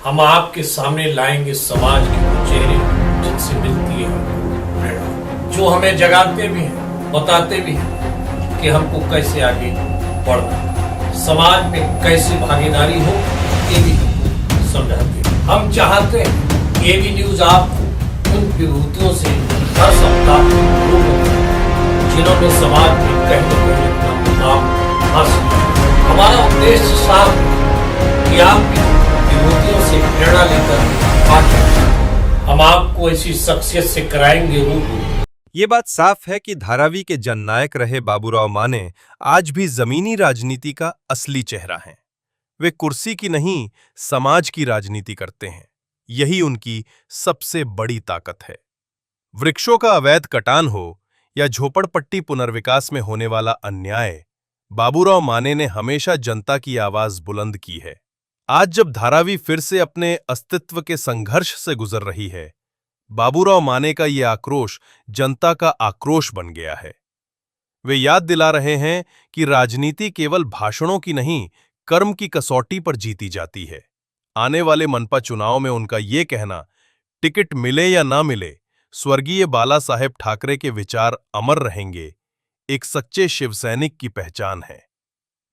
हम आपके सामने लाएंगे समाज के वो चेहरे जिनसे मिलती है हमको प्रेरणा, जो हमें जगाते भी हैं, बताते भी हैं कि हमको कैसे आगे बढ़ना है, समाज में कैसे भागीदारी हो, ये भी समझाते हैं। हम चाहते हैं कि एबी न्यूज आपको उन विभूतियों से हर सप्ताह रूबरू करे जिन्होंने समाज में कहीं न कहीं अपना मुकाम हासिल किया। हमारा उद्देश्य साफ है कि आप विभूतियों से प्रेरणा लेकर आगे हम आपको ऐसी शख्सियत से कराएंगे रूबरू। ये बात साफ है कि धारावी के जननायक रहे बाबूराव माने आज भी जमीनी राजनीति का असली चेहरा हैं। वे कुर्सी की नहीं, समाज की राजनीति करते हैं। यही उनकी सबसे बड़ी ताकत है। वृक्षों का अवैध कटान हो या झोपड़पट्टी पुनर्विकास में होने वाला अन्याय, बाबूराव माने ने हमेशा जनता की आवाज बुलंद की है। आज जब धारावी फिर से अपने अस्तित्व के संघर्ष से गुजर रही है, बाबूराव माने का ये आक्रोश जनता का आक्रोश बन गया है। वे याद दिला रहे हैं कि राजनीति केवल भाषणों की नहीं, कर्म की कसौटी पर जीती जाती है। आने वाले मनपा चुनाव में उनका ये कहना, टिकट मिले या ना मिले, स्वर्गीय बाला साहेब ठाकरे के विचार अमर रहेंगे, एक सच्चे शिवसैनिक की पहचान है।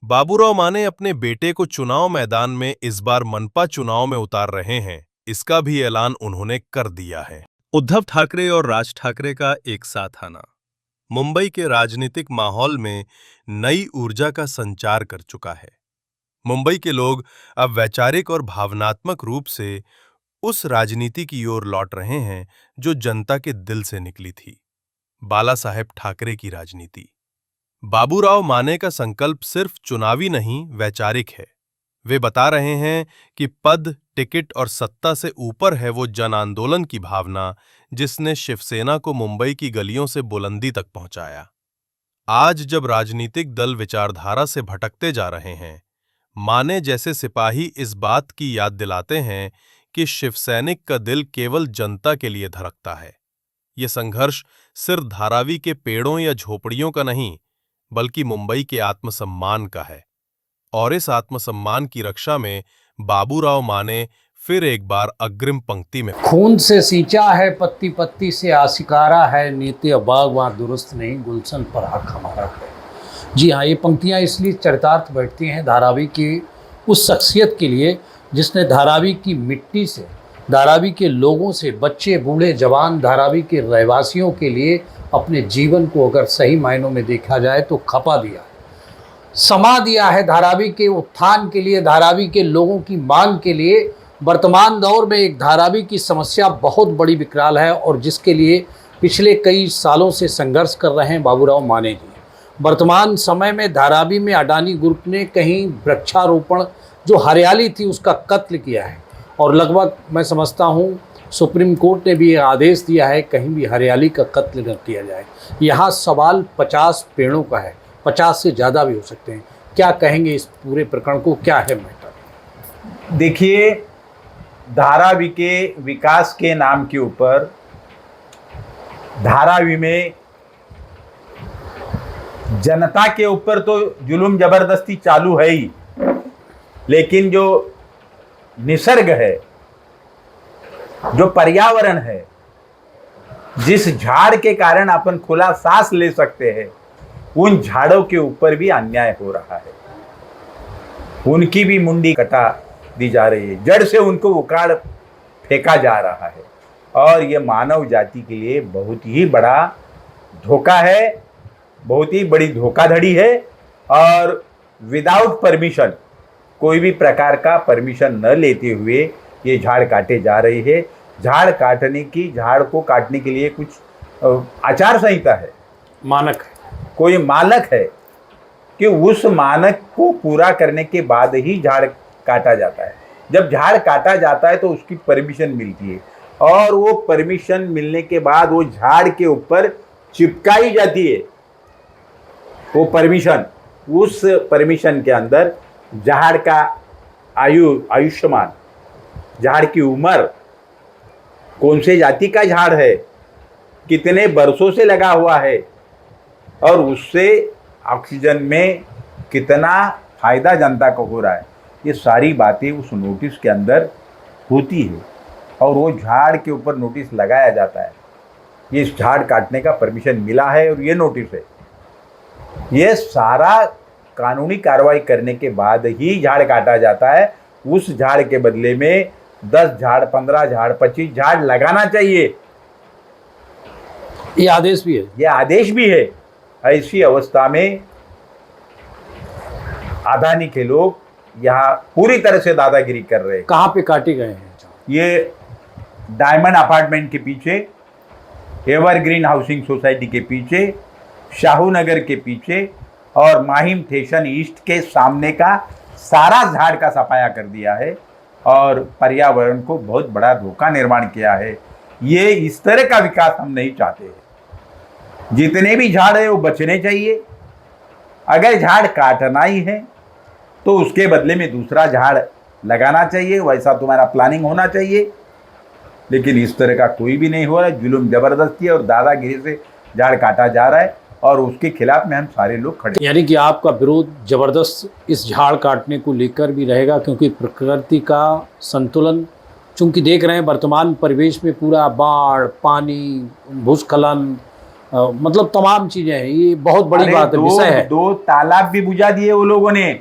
बाबूराव माने अपने बेटे को चुनाव मैदान में इस बार मनपा चुनाव में उतार रहे हैं, इसका भी ऐलान उन्होंने कर दिया है। उद्धव ठाकरे और राज ठाकरे का एक साथ आना मुंबई के राजनीतिक माहौल में नई ऊर्जा का संचार कर चुका है। मुंबई के लोग अब वैचारिक और भावनात्मक रूप से उस राजनीति की ओर लौट रहे हैं जो जनता के दिल से निकली थी, बाला साहेब ठाकरे की राजनीति। बाबूराव माने का संकल्प सिर्फ चुनावी नहीं, वैचारिक है। वे बता रहे हैं कि पद, टिकट और सत्ता से ऊपर है वो जन आंदोलन की भावना जिसने शिवसेना को मुंबई की गलियों से बुलंदी तक पहुंचाया। आज जब राजनीतिक दल विचारधारा से भटकते जा रहे हैं, माने जैसे सिपाही इस बात की याद दिलाते हैं कि शिवसैनिक का दिल केवल जनता के लिए धड़कता है। ये संघर्ष सिर्फ धारावी के पेड़ों या झोपड़ियों का नहीं, बल्कि मुंबई के आत्मसम्मान का है। और इस आत्मसम्मान की रक्षा में बाबूराव माने फिर एक बार अग्रिम पंक्ति में। खून से सींचा है, पत्ती पत्ती से आशिकारा है, नीति बाग वहाँ दुरुस्त नहीं, गुलशन पर हक हमारा है। जी हाँ, ये पंक्तियाँ इसलिए चरितार्थ बैठती हैं धारावी की उस शख्सियत के लिए जिसने धारावी की मिट्टी से, धारावी के लोगों से, बच्चे बूढ़े जवान, धारावी के रहवासियों के लिए अपने जीवन को अगर सही मायनों में देखा जाए तो खपा दिया, समा दिया है। धारावी के उत्थान के लिए, धारावी के लोगों की मांग के लिए। वर्तमान दौर में एक धारावी की समस्या बहुत बड़ी विकराल है और जिसके लिए पिछले कई सालों से संघर्ष कर रहे हैं बाबूराव माने जी। वर्तमान समय में धारावी में अडानी ग्रुप ने कहीं वृक्षारोपण जो हरियाली थी उसका कत्ल किया है और लगभग मैं समझता हूँ सुप्रीम कोर्ट ने भी ये आदेश दिया है कहीं भी हरियाली का कत्ल न किया जाए। यहाँ सवाल 50 पेड़ों का है, 50 से ज़्यादा भी हो सकते हैं। क्या कहेंगे इस पूरे प्रकरण को, क्या है मैटर? देखिए, धारावी के विकास के नाम के ऊपर धारावी में जनता के ऊपर तो जुल्म जबरदस्ती चालू है ही, लेकिन जो निसर्ग है, जो पर्यावरण है, जिस झाड़ के कारण अपन खुला सांस ले सकते हैं, उन झाड़ों के ऊपर भी अन्याय हो रहा है। उनकी भी मुंडी कटा दी जा रही है, जड़ से उनको उखाड़ फेंका जा रहा है और ये मानव जाति के लिए बहुत ही बड़ा धोखा है, बहुत ही बड़ी धोखाधड़ी है। और विदाउट परमिशन, कोई भी प्रकार का परमिशन न लेते हुए ये झाड़ काटे जा रहे हैं। झाड़ को काटने के लिए कुछ आचार संहिता है, मानक है, कोई मानक है कि उस मानक को पूरा करने के बाद ही झाड़ काटा जाता है। जब झाड़ काटा जाता है तो उसकी परमिशन मिलती है और वो परमिशन मिलने के बाद वो झाड़ के ऊपर चिपकाई जाती है वो परमिशन। उस परमिशन के अंदर झाड़ का आयुष्मान, झाड़ की उम्र, कौन से जाति का झाड़ है, कितने बरसों से लगा हुआ है और उससे ऑक्सीजन में कितना फायदा जनता को हो रहा है, ये सारी बातें उस नोटिस के अंदर होती है और वो झाड़ के ऊपर नोटिस लगाया जाता है, इस झाड़ काटने का परमिशन मिला है और ये नोटिस है, ये सारा कानूनी कार्रवाई करने के बाद ही झाड़ काटा जाता है। उस झाड़ के बदले में 10 झाड़, 15 झाड़, 25 झाड़ लगाना चाहिए, ये आदेश भी है। ये आदेश भी है। ऐसी अवस्था में अदानी के लोग यहाँ पूरी तरह से दादागिरी कर रहे हैं। कहाँ पे काटे गए हैं? ये डायमंड अपार्टमेंट के पीछे, एवरग्रीन हाउसिंग सोसाइटी के पीछे, शाहू नगर के पीछे और माहिम स्टेशन ईस्ट के सामने का सारा झाड़ का सफाया कर दिया है और पर्यावरण को बहुत बड़ा धोखा निर्माण किया है। ये इस तरह का विकास हम नहीं चाहते हैं। जितने भी झाड़ है वो बचने चाहिए। अगर झाड़ काटना ही है तो उसके बदले में दूसरा झाड़ लगाना चाहिए, वैसा तुम्हारा प्लानिंग होना चाहिए। लेकिन इस तरह का कोई भी नहीं हो रहा है। जुल्म जबरदस्ती और दादागिरी से झाड़ काटा जा रहा है और उसके खिलाफ में हम सारे लोग खड़े। यानी कि आपका विरोध जबरदस्त इस झाड़ काटने को लेकर भी रहेगा, क्योंकि प्रकृति का संतुलन, चूंकि देख रहे हैं वर्तमान परिवेश में पूरा बाढ़, पानी, भूस्खलन, मतलब तमाम चीजें हैं। ये बहुत बड़ी बात है, विषय है। 2 तालाब भी बुझा दिए वो लोगों ने।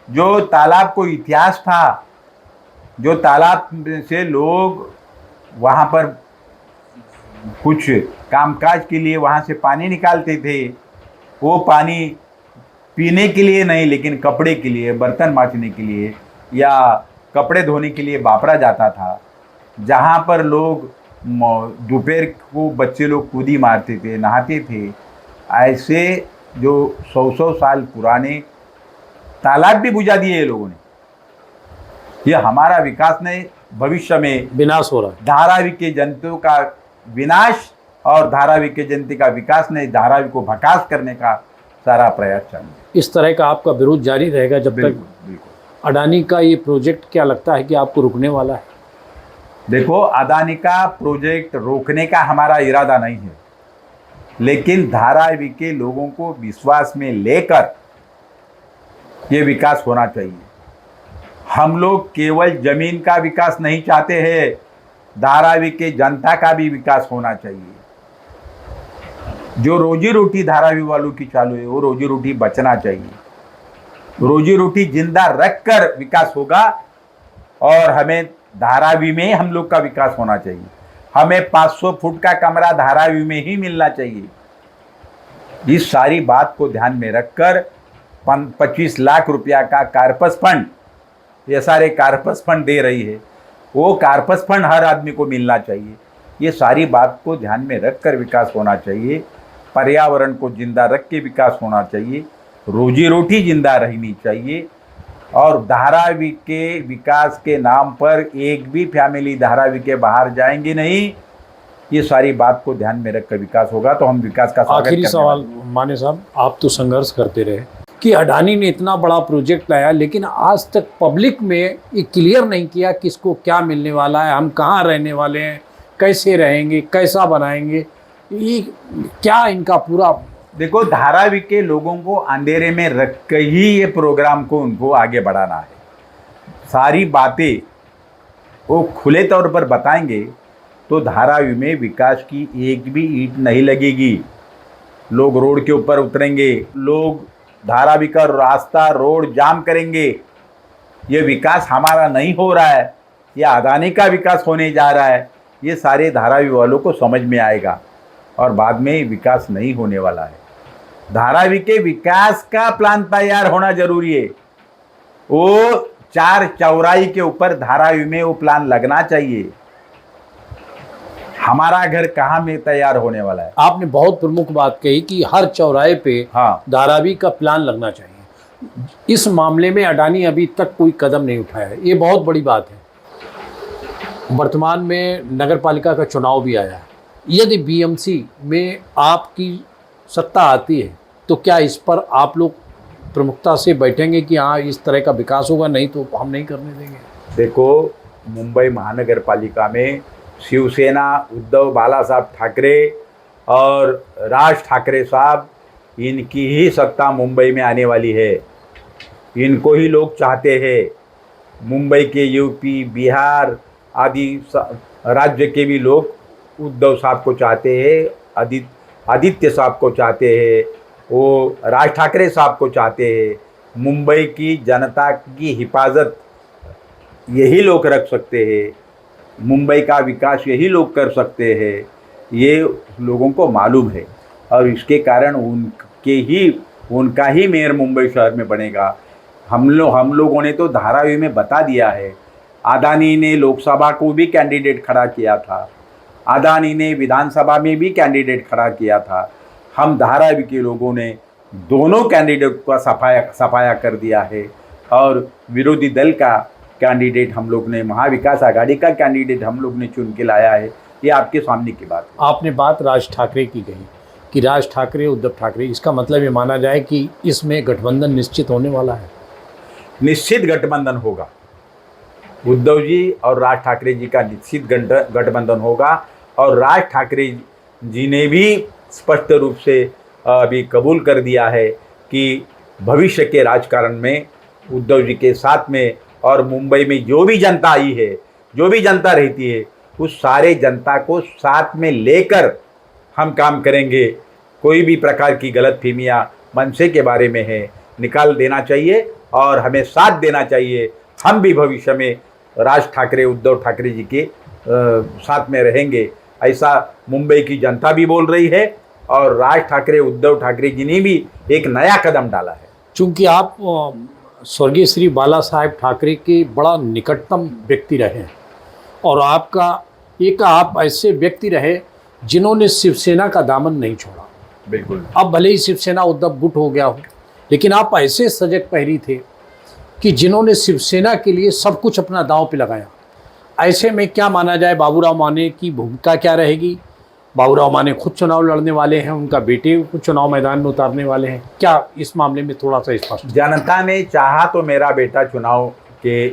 जो तालाब को इतिहास था, जो तालाब से लोग वहाँ पर कुछ कामकाज के लिए वहाँ से पानी निकालते थे, वो पानी पीने के लिए नहीं लेकिन कपड़े के लिए, बर्तन मांजने के लिए या कपड़े धोने के लिए वापरा जाता था। जहाँ पर लोग दोपहर को बच्चे लोग कूदी मारते थे, नहाते थे। ऐसे जो 100 साल पुराने तालाब भी बुझा दिए ये लोगों ने। ये हमारा विकास नहीं, भविष्य में विनाश हो रहा है। धारावी के जनता का विनाश और धारावी के जनता का विकास नहीं, धारावी को भकास करने का सारा प्रयास चाहिए। इस तरह का आपका विरोध जारी रहेगा जब तक बिल्कुल। अडानी का ये प्रोजेक्ट, क्या लगता है कि आपको रुकने वाला है? देखो, अदानी का प्रोजेक्ट रोकने का हमारा इरादा नहीं है, लेकिन धारावी के लोगों को विश्वास में लेकर ये विकास होना चाहिए। हम लोग केवल जमीन का विकास नहीं चाहते हैं, धारावी के जनता का भी विकास होना चाहिए। जो रोजी रोटी धारावी वालों की चालू है वो रोजी रोटी बचना चाहिए। रोजी रोटी जिंदा रखकर विकास होगा और हमें धारावी में हम लोग का विकास होना चाहिए। हमें 500 फुट का कमरा धारावी में ही मिलना चाहिए। इस सारी बात को ध्यान में रखकर 25 लाख रुपया का कार्पस फंड, ये सारे कार्पस फंड दे रही है, वो कार्पस फंड हर आदमी को मिलना चाहिए। ये सारी बात को ध्यान में रखकर विकास होना चाहिए। पर्यावरण को जिंदा रख के विकास होना चाहिए, रोजी रोटी जिंदा रहनी चाहिए और धारावी के विकास के नाम पर एक भी फैमिली धारावी के बाहर जाएंगे नहीं। ये सारी बात को ध्यान में रखकर विकास होगा तो हम विकास का स्वागत आखिरी करने सवाल वाले हैं। माने साहब, आप तो संघर्ष करते रहे कि अडानी ने इतना बड़ा प्रोजेक्ट लाया, लेकिन आज तक पब्लिक में ये क्लियर नहीं किया कि इसको क्या मिलने वाला है, हम कहाँ रहने वाले हैं, कैसे रहेंगे, कैसा बनाएंगे, ये क्या इनका पूरा। देखो, धारावी के लोगों को अंधेरे में रख कर ही ये प्रोग्राम को उनको आगे बढ़ाना है। सारी बातें वो खुले तौर पर बताएंगे तो धारावी में विकास की एक भी ईंट नहीं लगेगी। लोग रोड के ऊपर उतरेंगे, लोग धारावी का रास्ता, रोड जाम करेंगे। ये विकास हमारा नहीं हो रहा है, ये अदानी का विकास होने जा रहा है। ये सारे धारावी वालों को समझ में आएगा और बाद में विकास नहीं होने वाला है। धारावी के विकास का प्लान तैयार होना जरूरी है। वो 4 चौराही के ऊपर धारावी में वो प्लान लगना चाहिए। हमारा घर कहाँ में तैयार होने वाला है? आपने बहुत प्रमुख बात कही कि हर चौराहे पे हाँ, धारावी का प्लान लगना चाहिए। इस मामले में अडानी अभी तक कोई कदम नहीं उठाया है, ये बहुत बड़ी बात है। वर्तमान में नगर पालिका का चुनाव भी आया है। यदि बीएमसी में आपकी सत्ता आती है तो क्या इस पर आप लोग प्रमुखता से बैठेंगे कि हाँ इस तरह का विकास होगा, नहीं तो हम नहीं करने देंगे? देखो, मुंबई महानगर पालिका में शिवसेना, उद्धव बाला साहब ठाकरे और राज ठाकरे साहब, इनकी ही सत्ता मुंबई में आने वाली है। इनको ही लोग चाहते हैं। मुंबई के यूपी, बिहार आदि राज्य के भी लोग उद्धव साहब को चाहते हैं, आदित्य साहब को चाहते हैं, वो राज ठाकरे साहब को चाहते हैं। मुंबई की जनता की हिफाजत यही लोग रख सकते हैं, मुंबई का विकास यही लोग कर सकते हैं, ये लोगों को मालूम है। और इसके कारण उनका ही मेयर मुंबई शहर में बनेगा। हम लोगों ने तो धारावी में बता दिया है। अदानी ने लोकसभा को भी कैंडिडेट खड़ा किया था, अदानी ने विधानसभा में भी कैंडिडेट खड़ा किया था। हम धारावी के लोगों ने दोनों कैंडिडेट का सफाया कर दिया है। और विरोधी दल का कैंडिडेट हम लोग ने, महाविकास आघाड़ी का कैंडिडेट हम लोग ने चुन के लाया है। ये आपके सामने की बात है। आपने बात राज ठाकरे की कही कि राज ठाकरे उद्धव ठाकरे, इसका मतलब ये माना जाए कि इसमें गठबंधन निश्चित होने वाला है? निश्चित गठबंधन होगा, उद्धव जी और राज ठाकरे जी का निश्चित गठबंधन होगा। और राज ठाकरे जी ने भी स्पष्ट रूप से अभी कबूल कर दिया है कि भविष्य के राजकारण में उद्धव जी के साथ में, और मुंबई में जो भी जनता आई है, जो भी जनता रहती है, उस सारे जनता को साथ में लेकर हम काम करेंगे। कोई भी प्रकार की गलतफहमियां मनसे के बारे में है, निकाल देना चाहिए और हमें साथ देना चाहिए। हम भी भविष्य में राज ठाकरे, उद्धव ठाकरे जी के साथ में रहेंगे, ऐसा मुंबई की जनता भी बोल रही है। और राज ठाकरे, उद्धव ठाकरे जी ने भी एक नया कदम डाला है। चूँकि आप स्वर्गीय श्री बाला साहेब ठाकरे के बड़ा निकटतम व्यक्ति रहे हैं और आप ऐसे व्यक्ति रहे जिन्होंने शिवसेना का दामन नहीं छोड़ा। बिल्कुल। अब भले ही शिवसेना उद्धव गुट हो गया हो, लेकिन आप ऐसे सजग पहरी थे कि जिन्होंने शिवसेना के लिए सब कुछ अपना दांव पे लगाया। ऐसे में क्या माना जाए, बाबूराव माने की भूमिका क्या रहेगी? बाबूराव माने खुद चुनाव लड़ने वाले हैं, उनका बेटे को चुनाव मैदान में उतारने वाले हैं, क्या इस मामले में थोड़ा सा स्पष्ट? जनता ने चाहा तो मेरा बेटा चुनाव के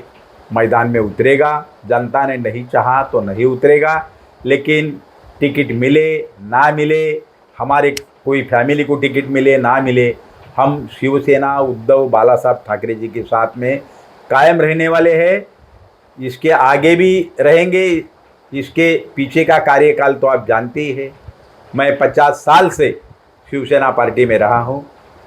मैदान में उतरेगा, जनता ने नहीं चाहा तो नहीं उतरेगा। लेकिन टिकट मिले ना मिले, हमारे कोई फैमिली को टिकट मिले ना मिले, हम शिवसेना उद्धव बाला साहब ठाकरे जी के साथ में कायम रहने वाले हैं। इसके आगे भी रहेंगे। इसके पीछे का कार्यकाल तो आप जानते ही हैं। मैं 50 साल से शिवसेना पार्टी में रहा हूं।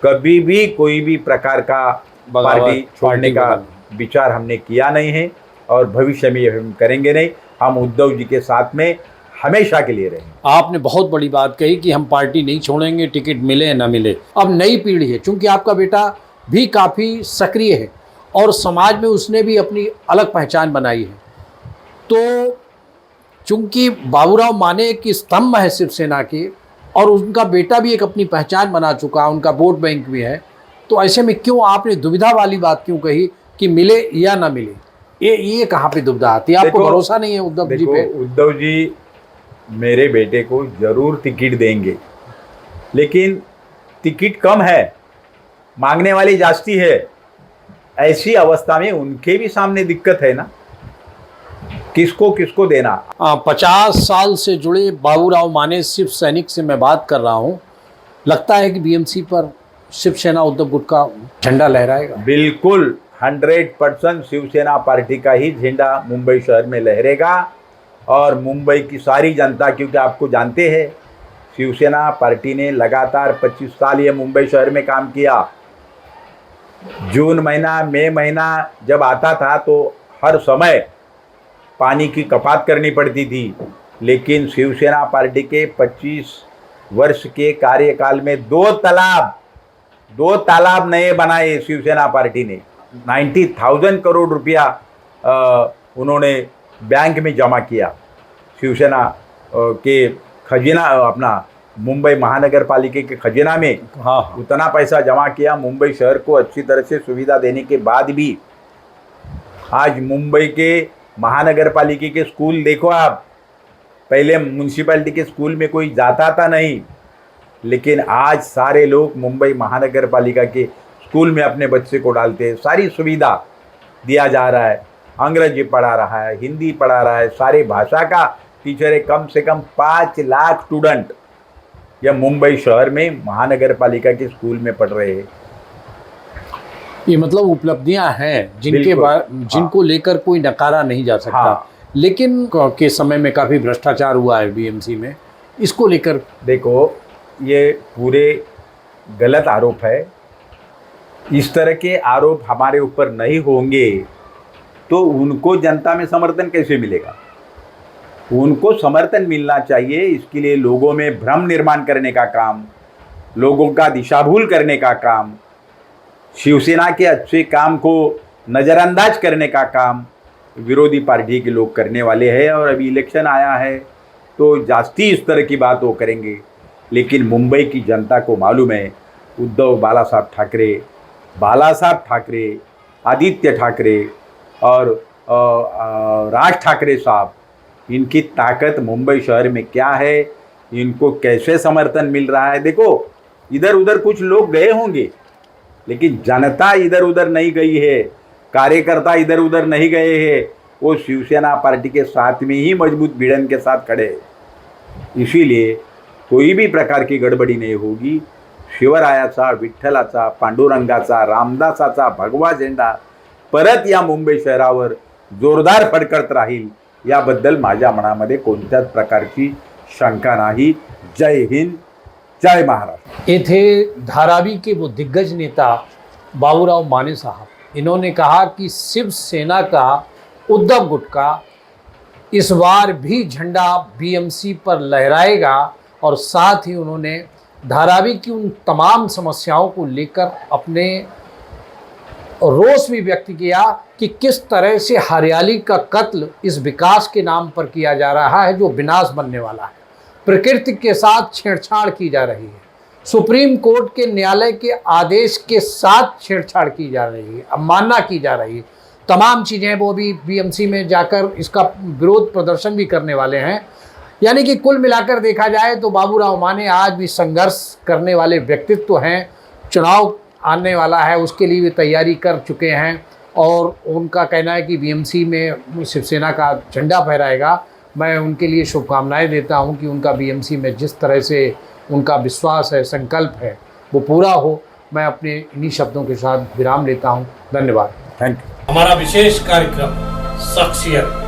कभी भी कोई भी प्रकार का पार्टी छोड़ने का विचार हमने किया नहीं है और भविष्य में हम करेंगे नहीं। हम उद्धव जी के साथ में हमेशा के लिए रहेंगे। आपने बहुत बड़ी बात कही कि हम पार्टी नहीं छोड़ेंगे, टिकट मिले ना मिले। अब नई पीढ़ी है, चूंकि आपका बेटा भी काफ़ी सक्रिय है और समाज में उसने भी अपनी अलग पहचान बनाई है, तो चूंकि बाबूराव माने की स्तंभ है शिवसेना के और उनका बेटा भी एक अपनी पहचान बना चुका है, उनका वोट बैंक भी है, तो ऐसे में क्यों आपने दुविधा वाली बात क्यों कही कि मिले या ना मिले? ये कहाँ पे दुविधा आती है? आपको भरोसा नहीं है उद्धव जी पे? उद्धव जी मेरे बेटे को जरूर टिकट देंगे, लेकिन टिकट कम है, मांगने वाली जास्ती है। ऐसी अवस्था में उनके भी सामने दिक्कत है ना, किसको देना। 50 साल से जुड़े बाबूराव माने शिव सैनिक से मैं बात कर रहा हूँ। लगता है कि बीएमसी पर शिवसेना उद्धव गुट का झंडा लहराएगा? बिल्कुल 100% शिवसेना पार्टी का ही झंडा मुंबई शहर में लहरेगा। और मुंबई की सारी जनता, क्योंकि आपको जानते हैं शिवसेना पार्टी ने लगातार 25 साल ये मुंबई शहर में काम किया। जून महीना, मई महीना जब आता था तो हर समय पानी की कपात करनी पड़ती थी, लेकिन शिवसेना पार्टी के 25 वर्ष के कार्यकाल में 2 तालाब नए बनाए शिवसेना पार्टी ने। 90,000 करोड़ रुपया उन्होंने बैंक में जमा किया। शिवसेना के खजाना, अपना मुंबई महानगर पालिका के खजाना में उतना पैसा जमा किया। मुंबई शहर को अच्छी तरह से सुविधा देने के बाद भी आज मुंबई के महानगर पालिका के स्कूल देखो आप, पहले म्यूनसिपैलिटी के स्कूल में कोई जाता था नहीं, लेकिन आज सारे लोग मुंबई महानगर पालिका के स्कूल में अपने बच्चे को डालते हैं। सारी सुविधा दिया जा रहा है, अंग्रेजी पढ़ा रहा है, हिंदी पढ़ा रहा है, सारे भाषा का टीचर है। कम से कम 5 लाख स्टूडेंट यह मुंबई शहर में महानगर पालिका के स्कूल में पढ़ रहे हैं। ये मतलब उपलब्धियां हैं जिनको लेकर कोई नकारा नहीं जा सकता। हाँ। लेकिन के समय में काफ़ी भ्रष्टाचार हुआ है बीएमसी में, इसको लेकर देखो, ये पूरे गलत आरोप है। इस तरह के आरोप हमारे ऊपर नहीं होंगे तो उनको जनता में समर्थन कैसे मिलेगा? उनको समर्थन मिलना चाहिए। इसके लिए लोगों में भ्रम निर्माण करने का काम, लोगों का दिशाभूल करने का काम, शिवसेना के अच्छे काम को नज़रअंदाज करने का काम विरोधी पार्टी के लोग करने वाले हैं। और अभी इलेक्शन आया है तो जास्ती इस तरह की बात वो करेंगे। लेकिन मुंबई की जनता को मालूम है, उद्धव बाला साहब ठाकरे, आदित्य ठाकरे और राज ठाकरे साहब, इनकी ताकत मुंबई शहर में क्या है, इनको कैसे समर्थन मिल रहा है। देखो, इधर उधर कुछ लोग गए होंगे लेकिन जनता इधर उधर नहीं गई है, कार्यकर्ता इधर उधर नहीं गए हैं। वो शिवसेना पार्टी के साथ में ही मजबूत भिड़न के साथ खड़े हैं। इसीलिए कोई भी प्रकार की गडबडी नाही होगी। शिवरायाचा, विठ्ठलाचा, पांडुरंगाचा, रामदासाचा भगवा झेंडा परत या मुंबई शहरावर जोरदार फडकत राहील याबद्दल माझ्या मनामध्ये कोणत्याच प्रकारची शंका नाही। जय हिंद, जय महाराष्ट्र। ये थे धारावी के वो दिग्गज नेता बाबूराव माने साहब। इन्होंने कहा कि शिवसेना का उद्धव गुट का इस बार भी झंडा बीएमसी पर लहराएगा और साथ ही उन्होंने धारावी की उन तमाम समस्याओं को लेकर अपने रोष भी व्यक्त किया कि किस तरह से हरियाली का कत्ल इस विकास के नाम पर किया जा रहा है जो विनाश बनने वाला है। प्रकृति के साथ छेड़छाड़ की जा रही है, सुप्रीम कोर्ट के न्यायालय के आदेश के साथ छेड़छाड़ की जा रही है, अवमानना की जा रही है। तमाम चीज़ें वो भी बीएमसी में जाकर इसका विरोध प्रदर्शन भी करने वाले हैं। यानी कि कुल मिलाकर देखा जाए तो बाबूराव माने आज भी संघर्ष करने वाले व्यक्तित्व हैं। चुनाव आने वाला है, उसके लिए भी तैयारी कर चुके हैं और उनका कहना है कि बीएमसी में शिवसेना का झंडा फहराएगा। मैं उनके लिए शुभकामनाएं देता हूं कि उनका बीएमसी में जिस तरह से उनका विश्वास है, संकल्प है, वो पूरा हो। मैं अपने इन्हीं शब्दों के साथ विराम लेता हूं। धन्यवाद। Thank you. हमारा विशेष कार्यक्रम शख्सियत